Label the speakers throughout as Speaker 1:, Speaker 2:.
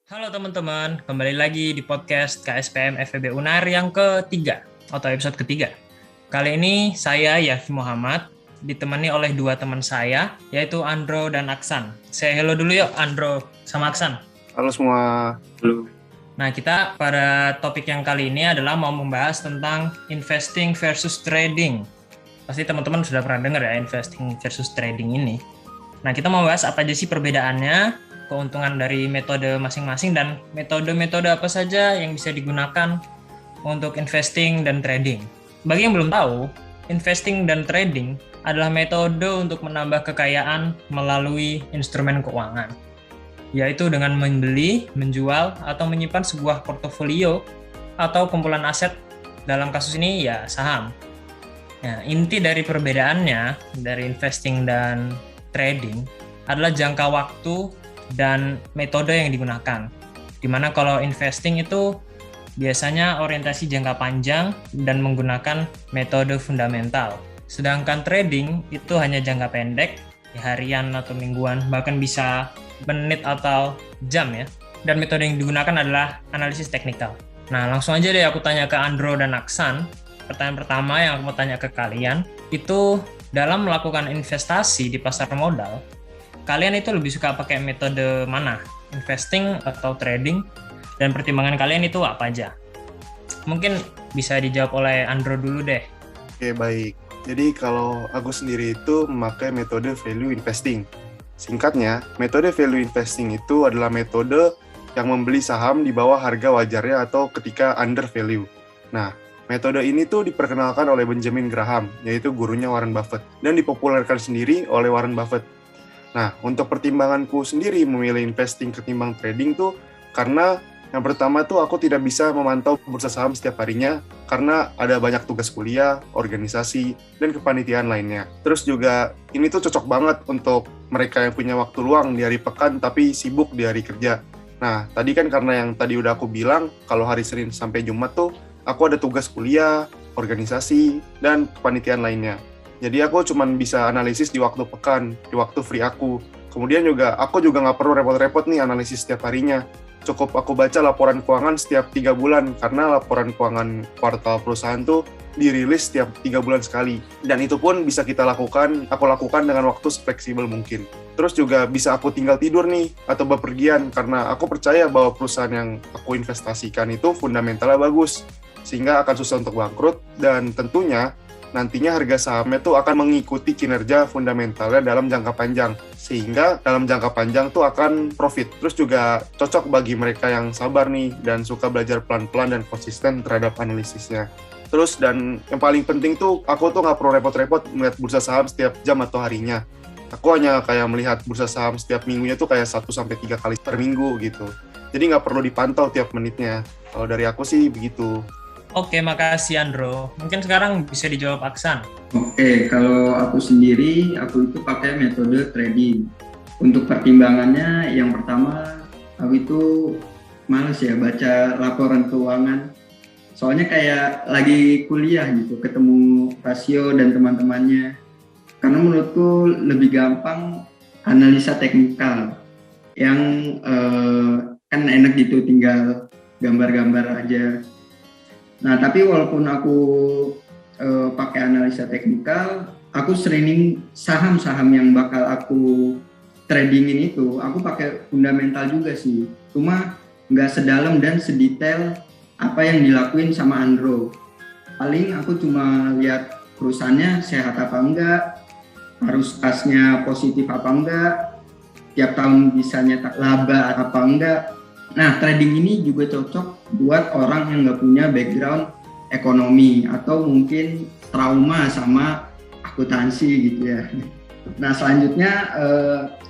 Speaker 1: Halo teman-teman, kembali lagi di podcast KSPM FEB UNAR yang ketiga atau episode ketiga. Kali ini saya Yafi Muhammad ditemani oleh dua teman saya yaitu Andro dan Aksan. Saya hello dulu yuk Andro sama Aksan.
Speaker 2: Halo semua. Halo.
Speaker 1: Nah, kita pada topik yang kali ini adalah mau membahas tentang investing versus trading. Pasti teman-teman sudah pernah dengar ya investing versus trading ini. Nah, kita mau bahas apa aja sih perbedaannya, keuntungan dari metode masing-masing, dan metode-metode apa saja yang bisa digunakan untuk investing dan trading. Bagi yang belum tahu, investing dan trading adalah metode untuk menambah kekayaan melalui instrumen keuangan, yaitu dengan membeli, menjual, atau menyimpan sebuah portofolio atau kumpulan aset, dalam kasus ini ya saham. Nah, inti dari perbedaannya dari investing dan trading adalah jangka waktu dan metode yang digunakan. Dimana kalau investing itu biasanya orientasi jangka panjang dan menggunakan metode fundamental. Sedangkan trading itu hanya jangka pendek, harian atau mingguan, bahkan bisa menit atau jam ya. Dan metode yang digunakan adalah analisis teknikal. Nah, langsung aja deh aku tanya ke Andro dan Aksan. Pertanyaan pertama yang aku mau tanya ke kalian, itu dalam melakukan investasi di pasar modal, kalian itu lebih suka pakai metode mana? Investing atau trading? Dan pertimbangan kalian itu apa aja? Mungkin bisa dijawab oleh Andro dulu deh.
Speaker 2: Oke, baik. Jadi kalau aku sendiri itu memakai metode value investing. Singkatnya, metode value investing itu adalah metode yang membeli saham di bawah harga wajarnya atau ketika under value. Nah, metode ini tuh diperkenalkan oleh Benjamin Graham, yaitu gurunya Warren Buffett, dan dipopulerkan sendiri oleh Warren Buffett. Nah, untuk pertimbanganku sendiri memilih investing ketimbang trading tuh karena yang pertama tuh aku tidak bisa memantau bursa saham setiap harinya karena ada banyak tugas kuliah, organisasi, dan kepanitiaan lainnya. Terus juga ini tuh cocok banget untuk mereka yang punya waktu luang di hari pekan tapi sibuk di hari kerja. Nah, tadi kan karena yang tadi udah aku bilang kalau hari Senin sampai Jumat tuh aku ada tugas kuliah, organisasi, dan kepanitiaan lainnya. Jadi aku cuma bisa analisis di waktu pekan, di waktu free aku. Kemudian juga aku juga nggak perlu repot-repot nih analisis setiap harinya. Cukup aku baca laporan keuangan setiap 3 bulan, karena laporan keuangan kuartal perusahaan tuh dirilis setiap 3 bulan sekali. Dan itu pun bisa aku lakukan dengan waktu fleksibel mungkin. Terus juga bisa aku tinggal tidur nih, atau bepergian, karena aku percaya bahwa perusahaan yang aku investasikan itu fundamentalnya bagus, sehingga akan susah untuk bangkrut, dan tentunya nantinya harga sahamnya tuh akan mengikuti kinerja fundamentalnya dalam jangka panjang. Sehingga dalam jangka panjang tuh akan profit. Terus juga cocok bagi mereka yang sabar nih dan suka belajar pelan-pelan dan konsisten terhadap analisisnya. Terus dan yang paling penting tuh aku tuh nggak perlu repot-repot melihat bursa saham setiap jam atau harinya. Aku hanya kayak melihat bursa saham setiap minggunya tuh kayak 1-3 kali per minggu gitu. Jadi nggak perlu dipantau tiap menitnya. Kalau dari aku sih begitu.
Speaker 1: Oke, makasih Andro. Mungkin sekarang bisa dijawab Aksan.
Speaker 3: Oke, kalau aku sendiri, aku itu pakai metode trading. Untuk pertimbangannya, yang pertama, aku itu males ya baca laporan keuangan. Soalnya kayak lagi kuliah gitu, ketemu rasio dan teman-temannya. Karena menurutku lebih gampang analisa teknikal. Yang kan enak gitu, tinggal gambar-gambar aja. Nah, tapi walaupun aku pakai analisa teknikal, aku screening saham-saham yang bakal aku tradingin itu, aku pakai fundamental juga sih. Cuma nggak sedalam dan sedetail apa yang dilakuin sama Andro. Paling aku cuma lihat perusahaannya sehat apa enggak, arus kasnya positif apa enggak, tiap tahun bisa nyetak laba apa enggak. Nah, trading ini juga cocok buat orang yang nggak punya background ekonomi atau mungkin trauma sama akuntansi gitu ya. Nah, selanjutnya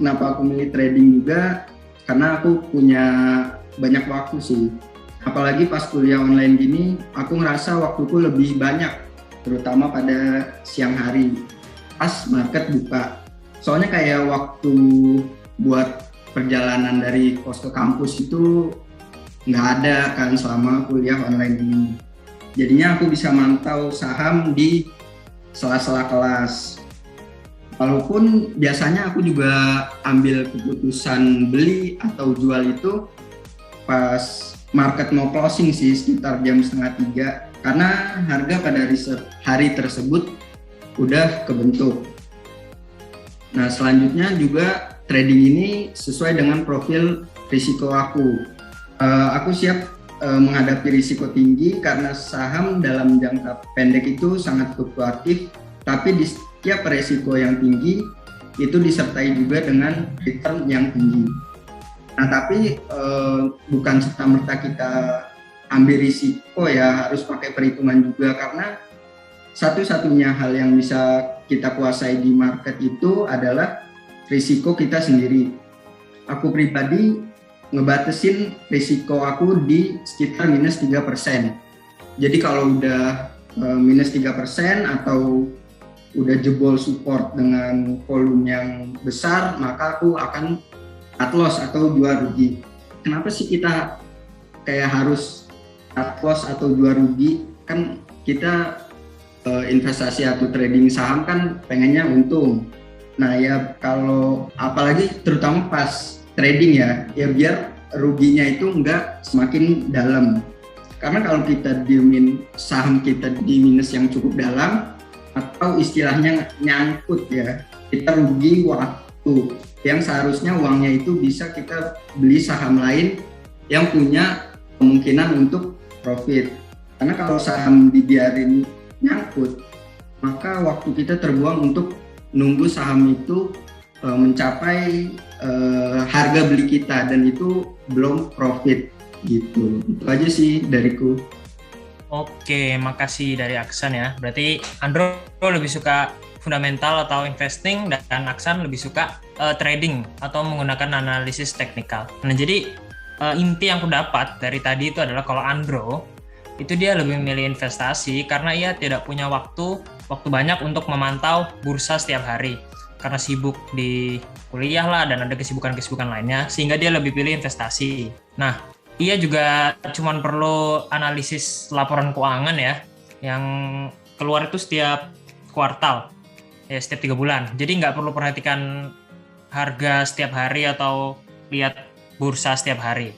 Speaker 3: kenapa aku milih trading juga? Karena aku punya banyak waktu sih. Apalagi pas kuliah online gini, aku ngerasa waktuku lebih banyak, terutama pada siang hari, pas market buka. Soalnya kayak waktu buat perjalanan dari kos ke kampus itu nggak ada kan selama kuliah online ini. Jadinya aku bisa mantau saham di sela-sela kelas. Walaupun biasanya aku juga ambil keputusan beli atau jual itu pas market mau closing sih, sekitar jam 2:30, karena harga pada hari tersebut udah kebentuk. Nah, selanjutnya juga trading ini sesuai dengan profil risiko aku. Aku siap menghadapi risiko tinggi karena saham dalam jangka pendek itu sangat fluktuatif, tapi di setiap risiko yang tinggi itu disertai juga dengan return yang tinggi. Nah, tapi bukan serta-merta kita ambil risiko ya, harus pakai perhitungan juga, karena satu-satunya hal yang bisa kita kuasai di market itu adalah risiko kita sendiri. Aku pribadi ngebatasin risiko aku di sekitar minus 3%. Jadi kalau udah minus 3% atau udah jebol support dengan volume yang besar, maka aku akan cut loss atau jual rugi. Kenapa sih kita kayak harus cut loss atau jual rugi? Kan kita investasi atau trading saham kan pengennya untung. Nah ya, kalau apalagi terutama pas trading ya biar ruginya itu enggak semakin dalam. Karena kalau kita diemin saham kita di minus yang cukup dalam, atau istilahnya nyangkut ya, kita rugi waktu yang seharusnya uangnya itu bisa kita beli saham lain yang punya kemungkinan untuk profit. Karena kalau saham dibiarin nyangkut, maka waktu kita terbuang untuk nunggu saham itu mencapai harga beli kita, dan itu belum profit gitu. Itu aja sih dariku.
Speaker 1: Oke, makasih dari Aksan ya. Berarti Andro lebih suka fundamental atau investing, dan Aksan lebih suka trading atau menggunakan analisis teknikal. Nah, jadi inti yang aku dapat dari tadi itu adalah kalau Andro itu dia lebih memilih investasi karena ia tidak punya waktu banyak untuk memantau bursa setiap hari. Karena sibuk di kuliah lah dan ada kesibukan-kesibukan lainnya, sehingga dia lebih pilih investasi. Nah, ia juga cuma perlu analisis laporan keuangan ya, yang keluar itu setiap kuartal, ya setiap 3 bulan. Jadi nggak perlu perhatikan harga setiap hari atau lihat bursa setiap hari.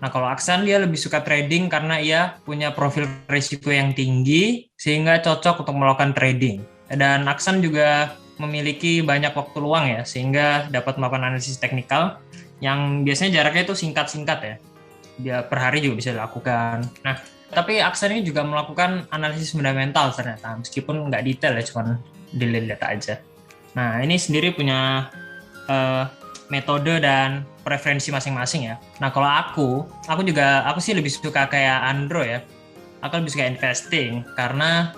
Speaker 1: Nah, kalau Aksan dia lebih suka trading karena ia punya profil risiko yang tinggi, sehingga cocok untuk melakukan trading. Dan Aksan juga memiliki banyak waktu luang ya, sehingga dapat melakukan analisis teknikal yang biasanya jaraknya itu singkat-singkat ya. Dia per hari juga bisa dilakukan. Nah, tapi Aksan ini juga melakukan analisis fundamental ternyata, meskipun nggak detail ya, cuman dilihat aja. Nah, ini sendiri punya metode dan preferensi masing-masing ya. Nah, kalau aku sih lebih suka kayak Andro ya. Aku lebih suka investing karena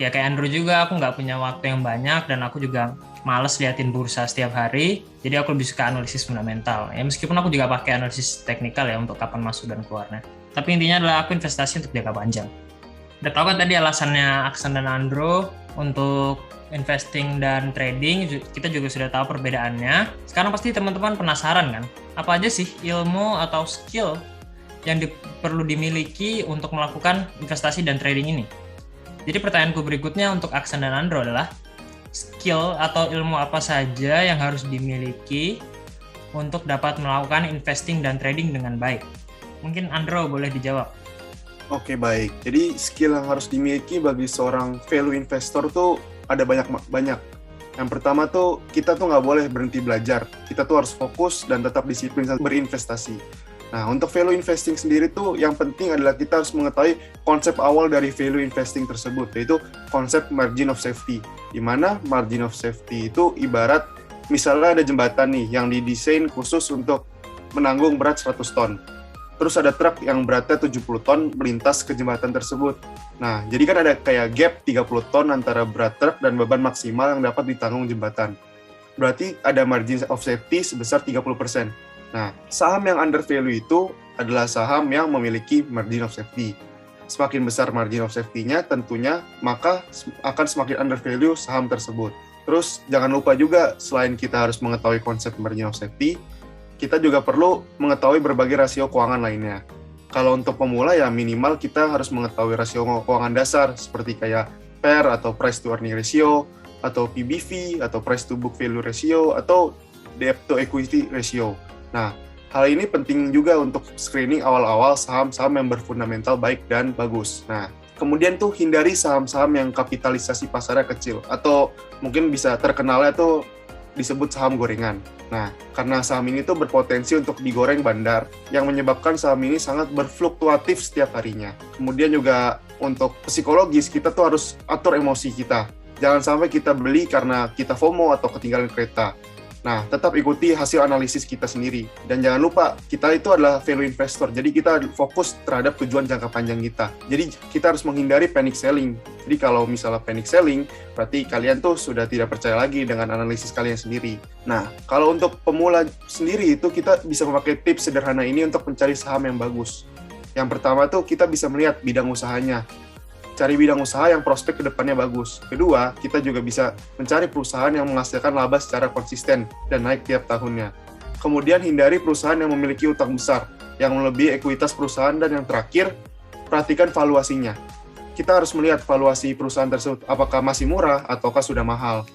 Speaker 1: ya kayak Andro juga, aku nggak punya waktu yang banyak dan aku juga males liatin bursa setiap hari. Jadi aku lebih suka analisis fundamental. Ya meskipun aku juga pakai analisis teknikal ya untuk kapan masuk dan keluarnya. Tapi intinya adalah aku investasi untuk jangka panjang. Udah tahu kan tadi alasannya Aksan dan Andro untuk investing dan trading, kita juga sudah tahu perbedaannya. Sekarang pasti teman-teman penasaran kan, apa aja sih ilmu atau skill yang perlu dimiliki untuk melakukan investasi dan trading ini? Jadi pertanyaanku berikutnya untuk Aksan dan Andro adalah, skill atau ilmu apa saja yang harus dimiliki untuk dapat melakukan investing dan trading dengan baik? Mungkin Andro boleh dijawab.
Speaker 2: Oke, baik. Jadi skill yang harus dimiliki bagi seorang value investor tuh ada banyak. Yang pertama tuh, kita tuh nggak boleh berhenti belajar. Kita tuh harus fokus dan tetap disiplin saat berinvestasi. Nah, untuk value investing sendiri tuh yang penting adalah kita harus mengetahui konsep awal dari value investing tersebut, yaitu konsep margin of safety. Di mana margin of safety itu ibarat misalnya ada jembatan nih yang didesain khusus untuk menanggung berat 100 ton. Terus ada truk yang beratnya 70 ton melintas ke jembatan tersebut. Nah, jadi kan ada kayak gap 30 ton antara berat truk dan beban maksimal yang dapat ditanggung jembatan. Berarti ada margin of safety sebesar 30%. Nah, saham yang undervalue itu adalah saham yang memiliki margin of safety. Semakin besar margin of safety-nya tentunya, maka akan semakin undervalue saham tersebut. Terus, jangan lupa juga, selain kita harus mengetahui konsep margin of safety, kita juga perlu mengetahui berbagai rasio keuangan lainnya. Kalau untuk pemula ya minimal kita harus mengetahui rasio keuangan dasar seperti kayak PER atau price to earning ratio, atau PBV atau price to book value ratio, atau debt to equity ratio. Nah, Hal ini penting juga untuk screening awal-awal saham-saham yang berfundamental baik dan bagus. Nah, kemudian tuh hindari saham-saham yang kapitalisasi pasarnya kecil, atau mungkin bisa terkenalnya tuh disebut saham gorengan. Nah, karena saham ini tuh berpotensi untuk digoreng bandar, yang menyebabkan saham ini sangat berfluktuatif setiap harinya. Kemudian juga untuk psikologis, kita tuh harus atur emosi kita. Jangan sampai kita beli karena kita FOMO atau ketinggalan kereta. Nah, tetap ikuti hasil analisis kita sendiri. Dan jangan lupa, kita itu adalah value investor. Jadi kita fokus terhadap tujuan jangka panjang kita. Jadi kita harus menghindari panic selling. Jadi kalau misalnya panic selling, berarti kalian tuh sudah tidak percaya lagi dengan analisis kalian sendiri. Nah, kalau untuk pemula sendiri itu kita bisa memakai tips sederhana ini untuk mencari saham yang bagus. Yang pertama tuh kita bisa melihat bidang usahanya. Cari bidang usaha yang prospek ke depannya bagus. Kedua, kita juga bisa mencari perusahaan yang menghasilkan laba secara konsisten dan naik tiap tahunnya. Kemudian hindari perusahaan yang memiliki utang besar, yang melebihi ekuitas perusahaan, dan yang terakhir, perhatikan valuasinya. Kita harus melihat valuasi perusahaan tersebut apakah masih murah ataukah sudah mahal.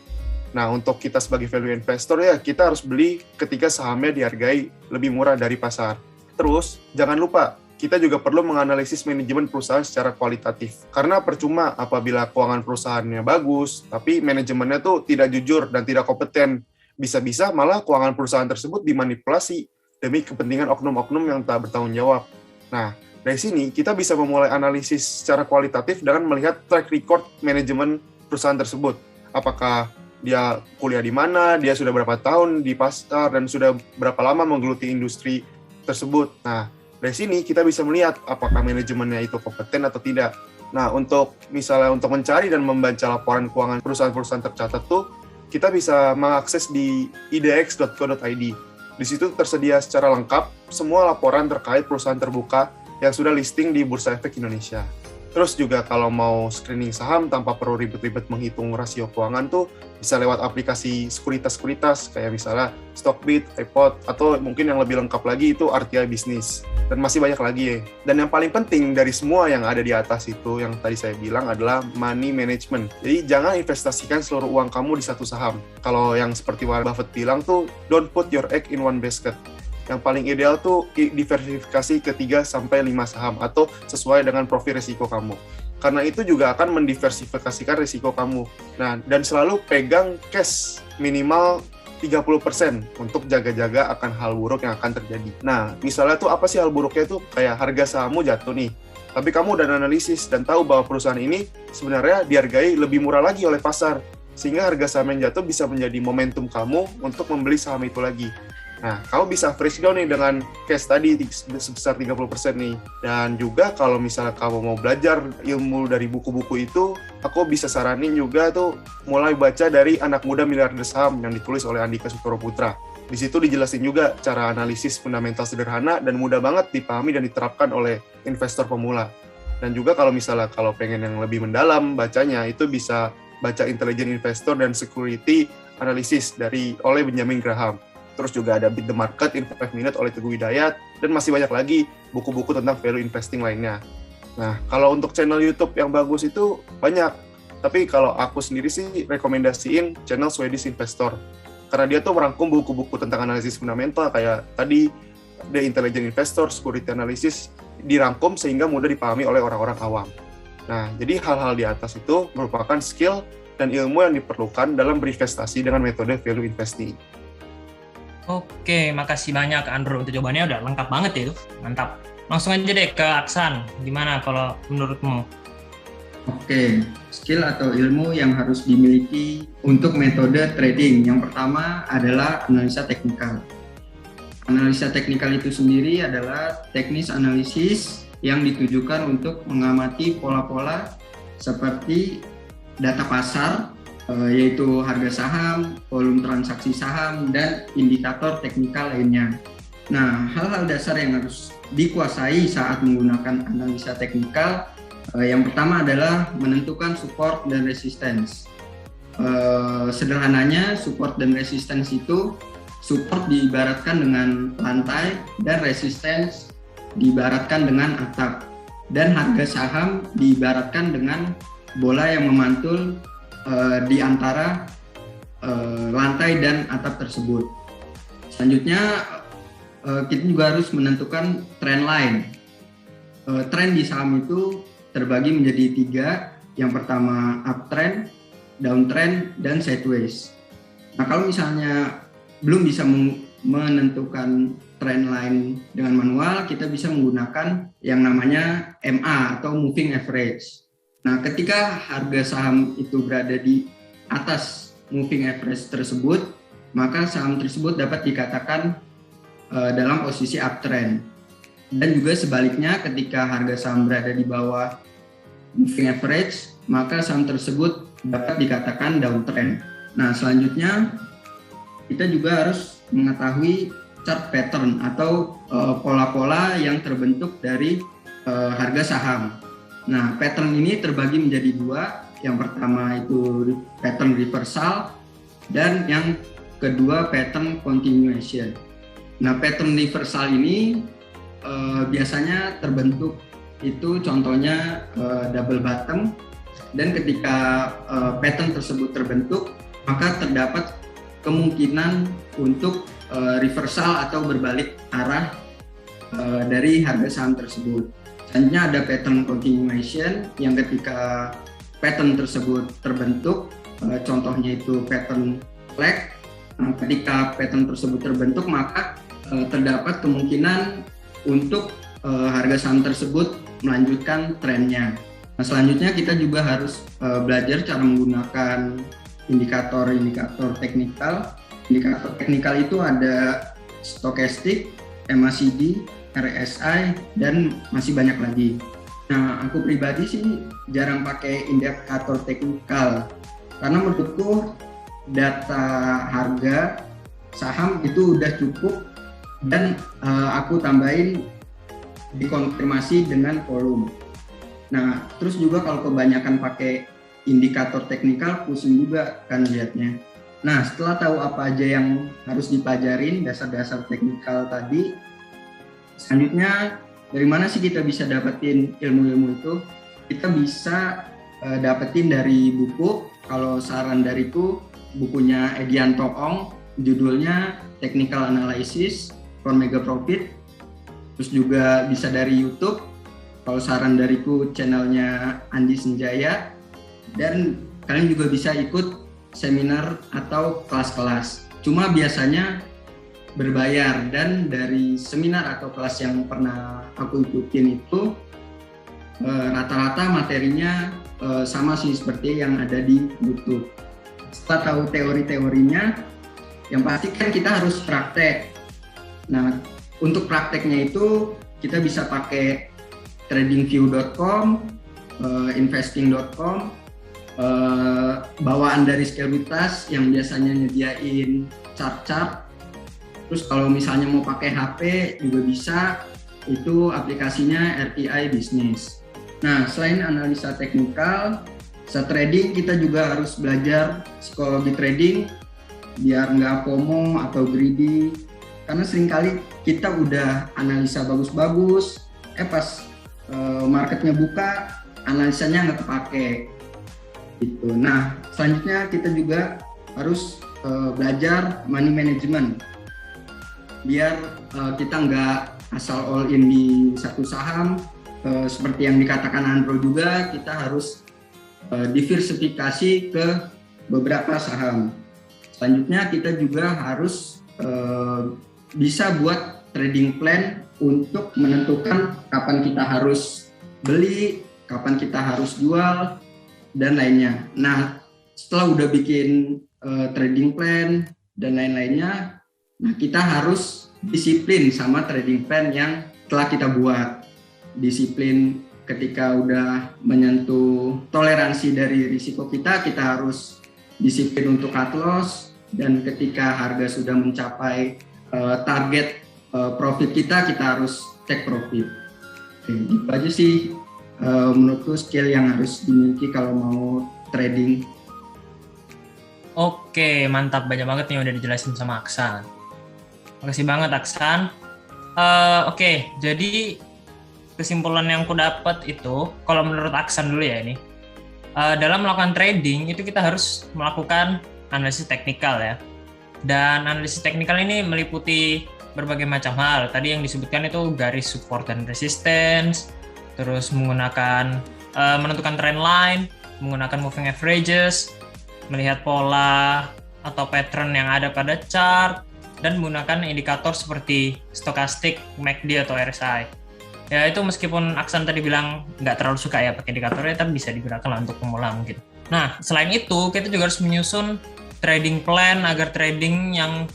Speaker 2: Nah, untuk kita sebagai value investor ya, kita harus beli ketika sahamnya dihargai lebih murah dari pasar. Terus, jangan lupa, kita juga perlu menganalisis manajemen perusahaan secara kualitatif. Karena percuma apabila keuangan perusahaannya bagus, tapi manajemennya tuh tidak jujur dan tidak kompeten. Bisa-bisa malah keuangan perusahaan tersebut dimanipulasi demi kepentingan oknum-oknum yang tak bertanggung jawab. Nah, dari sini kita bisa memulai analisis secara kualitatif dengan melihat track record manajemen perusahaan tersebut. Apakah dia kuliah di mana, dia sudah berapa tahun di pasar, dan sudah berapa lama menggeluti industri tersebut. Nah, dari sini kita bisa melihat apakah manajemennya itu kompeten atau tidak. Nah, untuk mencari dan membaca laporan keuangan perusahaan-perusahaan tercatat tuh, kita bisa mengakses di idx.co.id. Di situ tersedia secara lengkap semua laporan terkait perusahaan terbuka yang sudah listing di Bursa Efek Indonesia. Terus juga kalau mau screening saham tanpa perlu ribet-ribet menghitung rasio keuangan tuh bisa lewat aplikasi sekuritas kayak misalnya Stockbit, iPod, atau mungkin yang lebih lengkap lagi itu RTI Business. Dan masih banyak lagi ya. Dan yang paling penting dari semua yang ada di atas itu yang tadi saya bilang adalah money management. Jadi jangan investasikan seluruh uang kamu di satu saham. Kalau yang seperti Warren Buffett bilang tuh, don't put your egg in one basket. Yang paling ideal tuh diversifikasi ke 3-5 saham atau sesuai dengan profil risiko kamu. Karena itu juga akan mendiversifikasikan risiko kamu. Nah, dan selalu pegang cash minimal 30% untuk jaga-jaga akan hal buruk yang akan terjadi. Nah, misalnya tuh apa sih hal buruknya tuh? Kayak harga sahammu jatuh nih. Tapi kamu udah analisis dan tahu bahwa perusahaan ini sebenarnya dihargai lebih murah lagi oleh pasar. Sehingga harga saham yang jatuh bisa menjadi momentum kamu untuk membeli saham itu lagi. Nah, kamu bisa fresh down nih dengan cash tadi sebesar 30% nih. Dan juga kalau misalnya kamu mau belajar ilmu dari buku-buku itu, aku bisa saranin juga tuh mulai baca dari Anak Muda Miliarder Saham yang ditulis oleh Andika Sutoro Putra. Di situ dijelasin juga cara analisis fundamental sederhana dan mudah banget dipahami dan diterapkan oleh investor pemula. Dan juga kalau pengen yang lebih mendalam bacanya, itu bisa baca Intelligent Investor dan Security Analysis oleh Benjamin Graham. Terus juga ada Beat the Market in 5 Minutes oleh Teguh Hidayat, dan masih banyak lagi buku-buku tentang value investing lainnya. Nah, kalau untuk channel YouTube yang bagus itu banyak, tapi kalau aku sendiri sih rekomendasiin channel Swedish Investor, karena dia tuh merangkum buku-buku tentang analisis fundamental kayak tadi The Intelligent Investor, Security Analysis, dirangkum sehingga mudah dipahami oleh orang-orang awam. Nah, jadi hal-hal di atas itu merupakan skill dan ilmu yang diperlukan dalam berinvestasi dengan metode value investing.
Speaker 1: Oke, makasih banyak Andrew. Untuk jawabannya udah lengkap banget ya itu. Mantap. Langsung aja deh ke Aksan. Gimana kalau menurutmu?
Speaker 3: Oke, skill atau ilmu yang harus dimiliki untuk metode trading. Yang pertama adalah analisa teknikal. Analisa teknikal itu sendiri adalah teknis analisis yang ditujukan untuk mengamati pola-pola seperti data pasar, yaitu harga saham, volume transaksi saham, dan indikator teknikal lainnya. Nah, hal-hal dasar yang harus dikuasai saat menggunakan analisa teknikal, yang pertama adalah menentukan support dan resistance. Sederhananya, support dan resistance itu, support diibaratkan dengan lantai dan resistance diibaratkan dengan atap. Dan harga saham diibaratkan dengan bola yang memantul di antara lantai dan atap tersebut. Selanjutnya, kita juga harus menentukan trend line. Tren di saham itu terbagi menjadi 3. Yang pertama uptrend, downtrend, dan sideways. Nah, kalau misalnya belum bisa menentukan trend line dengan manual, kita bisa menggunakan yang namanya MA atau moving average. Nah, ketika harga saham itu berada di atas moving average tersebut, maka saham tersebut dapat dikatakan dalam posisi uptrend. Dan juga sebaliknya, ketika harga saham berada di bawah moving average, maka saham tersebut dapat dikatakan downtrend. Nah, selanjutnya kita juga harus mengetahui chart pattern atau pola-pola yang terbentuk dari harga saham. Nah, pattern ini terbagi menjadi 2. Yang pertama itu pattern reversal dan yang kedua pattern continuation. Nah, pattern reversal ini biasanya terbentuk itu contohnya double bottom, dan ketika pattern tersebut terbentuk, maka terdapat kemungkinan untuk reversal atau berbalik arah dari harga saham tersebut. Selanjutnya ada pattern continuation yang ketika pattern tersebut terbentuk, contohnya itu pattern flag. Nah, ketika pattern tersebut terbentuk, maka terdapat kemungkinan untuk harga saham tersebut melanjutkan trennya. Nah, selanjutnya kita juga harus belajar cara menggunakan indikator teknikal. Indikator teknikal itu ada stokastik, MACD, RSI, dan masih banyak lagi. Nah, aku pribadi sih jarang pakai indikator teknikal karena menurutku data harga saham itu udah cukup, dan aku tambahin dikonfirmasi dengan volume. Nah, terus juga kalau kebanyakan pakai indikator teknikal, pusing juga kan lihatnya. Nah, setelah tahu apa aja yang harus dipelajarin, dasar-dasar teknikal tadi, selanjutnya dari mana sih kita bisa dapetin ilmu-ilmu itu? Kita bisa dapetin dari buku. Kalau saran dariku, bukunya Edianto Ong, judulnya Technical Analysis for Mega Profit. Terus juga bisa dari YouTube. Kalau saran dariku channelnya Andi Senjaya, dan kalian juga bisa ikut seminar atau kelas-kelas. Cuma biasanya berbayar, dan dari seminar atau kelas yang pernah aku ikutin itu rata-rata materinya sama sih seperti yang ada di YouTube. Setelah tahu teori-teorinya, yang pasti kan kita harus praktek. Nah, untuk prakteknya itu kita bisa pakai tradingview.com, investing.com, bawaan dari sekuritas yang biasanya nyediain chart-chart. Terus kalau misalnya mau pakai HP juga bisa, itu aplikasinya RTI Business. Nah, selain analisa teknikal, saat trading kita juga harus belajar psikologi trading biar nggak FOMO atau greedy. Karena seringkali kita udah analisa bagus-bagus, pas marketnya buka, analisanya nggak kepake. Gitu. Nah, selanjutnya kita juga harus belajar money management. Biar kita nggak asal all in di satu saham. Seperti yang dikatakan Andro juga, kita harus diversifikasi ke beberapa saham. Selanjutnya kita juga harus bisa buat trading plan untuk menentukan kapan kita harus beli, kapan kita harus jual, dan lainnya. Nah, setelah udah bikin trading plan dan lain-lainnya, nah kita harus disiplin sama trading plan yang telah kita buat. Disiplin ketika udah menyentuh toleransi dari risiko kita harus disiplin untuk cut loss, dan ketika harga sudah mencapai target profit kita harus take profit. Oke, gitu aja sih menurutku skill yang harus dimiliki kalau mau trading.
Speaker 1: Oke, mantap, banyak banget nih udah dijelasin sama Aksan. Makasih banget Aksan. Oke, jadi kesimpulan yang aku dapat itu, kalau menurut Aksan dulu ya ini, dalam melakukan trading itu kita harus melakukan analisis teknikal ya. Dan analisis teknikal ini meliputi berbagai macam hal. Tadi yang disebutkan itu garis support dan resistance, terus menggunakan menentukan trend line, menggunakan moving averages, melihat pola atau pattern yang ada pada chart, dan menggunakan indikator seperti stokastik, MACD atau RSI. Ya itu meskipun Aksan tadi bilang nggak terlalu suka ya pakai indikatornya, tapi bisa digunakan lah untuk pemula mungkin. Nah, selain itu kita juga harus menyusun trading plan agar trading yang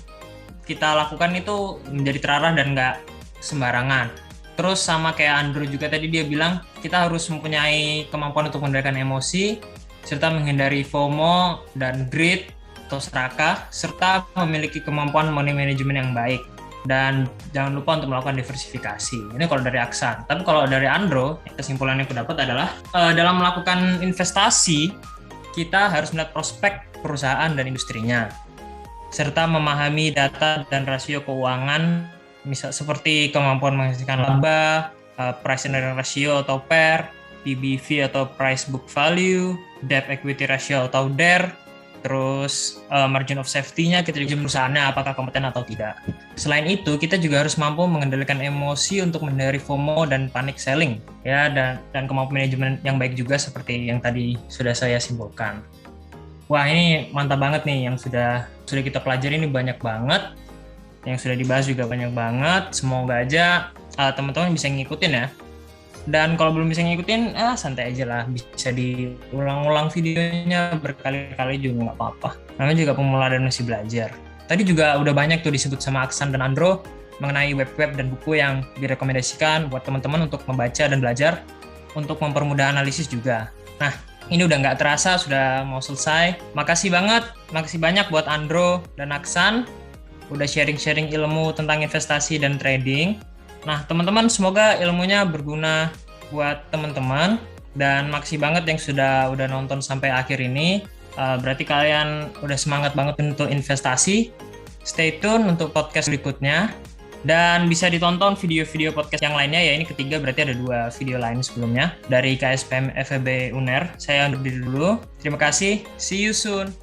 Speaker 1: kita lakukan itu menjadi terarah dan nggak sembarangan. Terus sama kayak Andrew juga tadi dia bilang kita harus mempunyai kemampuan untuk mengendalikan emosi, serta menghindari FOMO dan greed atau serakah, serta memiliki kemampuan money management yang baik. Dan jangan lupa untuk melakukan diversifikasi. Ini kalau dari Aksan. Tapi kalau dari Andro, kesimpulan yang aku dapat adalah dalam melakukan investasi, kita harus melihat prospek perusahaan dan industrinya, serta memahami data dan rasio keuangan, misal seperti kemampuan menghasilkan laba, price earning ratio atau PER, PBV atau price book value, debt equity ratio atau DER, terus margin of safety-nya, kita juga perusahaannya apakah kompeten atau tidak. Selain itu, kita juga harus mampu mengendalikan emosi untuk menghindari FOMO dan panic selling, ya, dan kemampuan manajemen yang baik juga seperti yang tadi sudah saya simpulkan. Wah, ini mantap banget nih yang sudah kita pelajari, ini banyak banget. Yang sudah dibahas juga banyak banget. Semoga aja teman-teman bisa ngikutin ya. Dan kalau belum bisa ngikutin, santai aja lah. Bisa diulang-ulang videonya berkali-kali juga nggak apa-apa. Namanya juga pemula dan masih belajar. Tadi juga udah banyak tuh disebut sama Aksan dan Andro mengenai web-web dan buku yang direkomendasikan buat teman-teman untuk membaca dan belajar untuk mempermudah analisis juga. Nah, ini udah nggak terasa, sudah mau selesai. Makasih banyak buat Andro dan Aksan udah sharing-sharing ilmu tentang investasi dan trading. Nah, teman-teman, semoga ilmunya berguna buat teman-teman, dan makasih banget yang sudah nonton sampai akhir ini. Berarti kalian udah semangat banget untuk investasi. Stay tune untuk podcast berikutnya, dan bisa ditonton video-video podcast yang lainnya ya. Ini ketiga, berarti ada 2 video lain sebelumnya dari KSPM FEB UNER. Saya undur diri dulu. Terima kasih. See you soon.